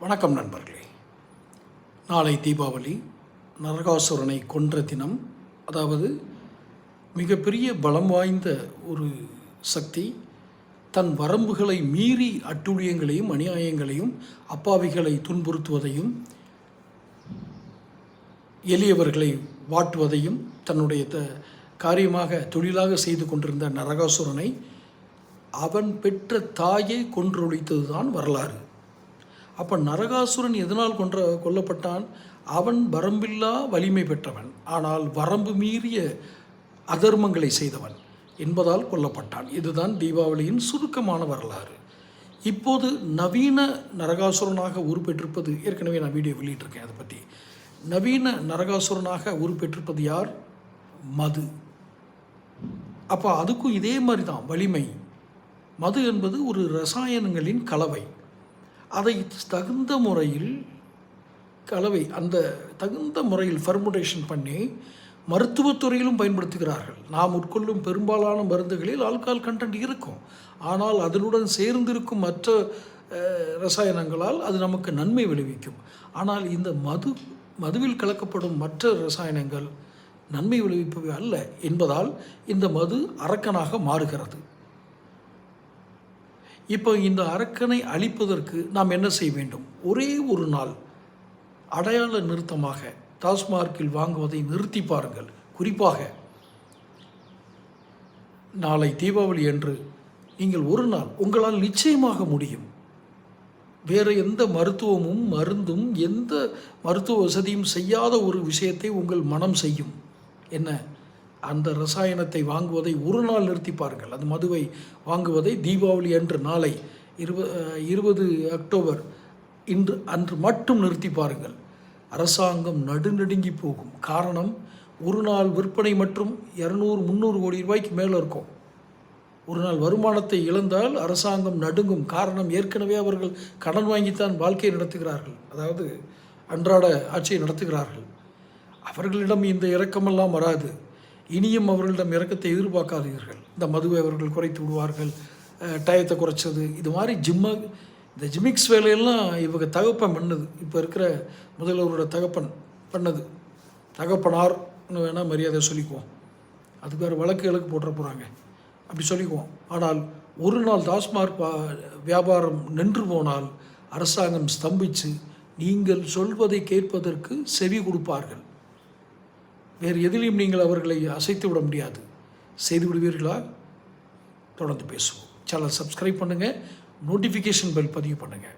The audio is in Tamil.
வணக்கம் நண்பர்களே. நாளை தீபாவளி. நரகாசுரனை கொன்ற தினம். அதாவது மிகப்பெரிய பலம் வாய்ந்த ஒரு சக்தி தன் வரம்புகளை மீறி அட்டூழியங்களையும் அநியாயங்களையும் அப்பாவிகளை துன்புறுத்துவதையும் எளியவர்களை வாட்டுவதையும் தன்னுடைய காரியமாக தொழிலாக செய்து கொண்டிருந்த நரகாசுரனை அவன் பெற்ற தாயை கொன்றொழித்தது தான் வரலாறு. அப்போ நரகாசுரன் எதனால் கொல்லப்பட்டான்? அவன் வரம்பில்லா வலிமை பெற்றவன், ஆனால் வரம்பு மீறிய அதர்மங்களை செய்தவன் என்பதால் கொல்லப்பட்டான். இதுதான் தீபாவளியின் சுருக்கமான வரலாறு. இப்போது நவீன நரகாசுரனாக உருப்பெற்றிருப்பது, ஏற்கனவே நான் வீடியோ வெளியிட்டிருக்கேன் அதை பற்றி. நவீன நரகாசுரனாக உருப்பெற்றிருப்பது யார்? மது. அப்போ அதுக்கும் இதே மாதிரி தான் வலிமை. மது என்பது ஒரு ரசாயனங்களின் கலவை. அதை தகுந்த முறையில் தகுந்த முறையில் ஃபர்முடேஷன் பண்ணி மருத்துவத்துறையிலும் பயன்படுத்துகிறார்கள். நாம் உட்கொள்ளும் பெரும்பாலான மருந்துகளில் ஆல்கஹால் கண்டென்ட் இருக்கும், ஆனால் அதனுடன் சேர்ந்திருக்கும் மற்ற ரசாயனங்களால் அது நமக்கு நன்மை விளைவிக்கும். ஆனால் இந்த மதுவில் கலக்கப்படும் மற்ற ரசாயனங்கள் நன்மை விளைவிப்பவை அல்ல என்பதால் இந்த மது அரக்கனாக மாறுகிறது. இப்போ இந்த அரக்கனை அழிப்பதற்கு நாம் என்ன செய்ய வேண்டும்? ஒரே ஒரு நாள் அடையாள நிறுத்தமாக டாஸ்மார்க்கில் வாங்குவதை நிறுத்தி பாருங்கள். குறிப்பாக நாளை தீபாவளி அன்று நீங்கள் ஒரு நாள் உங்களால் நிச்சயமாக முடியும். வேறு எந்த மருத்துவமும் மருந்தும் எந்த மருத்துவ வசதியும் செய்யாத ஒரு விஷயத்தை உங்கள் மனம் செய்யும். என்ன? அந்த ரசாயனத்தை வாங்குவதை ஒரு நாள் நிறுத்தி பாருங்கள். அந்த மதுவை வாங்குவதை தீபாவளி அன்று, நாளை 20 அக்டோபர் அன்று மட்டும் நிறுத்தி பாருங்கள். அரசாங்கம் நடுநடுங்கி போகும். காரணம், ஒரு நாள் விற்பனை மற்றும் 200-300 கோடி ரூபாய்க்கு மேலே இருக்கும். ஒரு நாள் வருமானத்தை இழந்தால் அரசாங்கம் நடுங்கும். காரணம், ஏற்கனவே அவர்கள் கடன் வாங்கித்தான் வாழ்க்கையை நடத்துகிறார்கள், அதாவது அன்றாட ஆட்சியை நடத்துகிறார்கள். அவர்களிடம் இந்த இரக்கமெல்லாம் வராது. இனியும் அவர்களிடம் இரக்கத்தை எதிர்பார்க்காதீர்கள். இந்த மதுவை அவர்கள் குறைத்து விடுவார்கள், டயத்தை குறைச்சது, இது மாதிரி இந்த ஜிமிக்ஸ் வேலையெல்லாம் இவங்க தகப்பன் பண்ணது. இப்போ இருக்கிற முதல்வரோட தகப்பன் பண்ணது. தகப்பனார்னு வேணால் மரியாதை சொல்லிக்குவோம். அதுக்கு வேறு வழக்குகளுக்கு போட்டுற போகிறாங்க, அப்படி சொல்லிக்குவோம். ஆனால் ஒரு நாள் டாஸ்மார்க் வியாபாரம் நின்று போனால் அரசாங்கம் ஸ்தம்பித்து நீங்கள் சொல்வதை கேட்பதற்கு செவி கொடுப்பார்கள். வேறு எதிலையும் நீங்கள் அவர்களை அசைத்து விட முடியாது. செய்து விடுவீர்களா? தொடர்ந்து பேசுவோம். சேனல் சப்ஸ்கிரைப் பண்ணுங்கள், நோட்டிஃபிகேஷன் பெல் பதிவு பண்ணுங்கள்.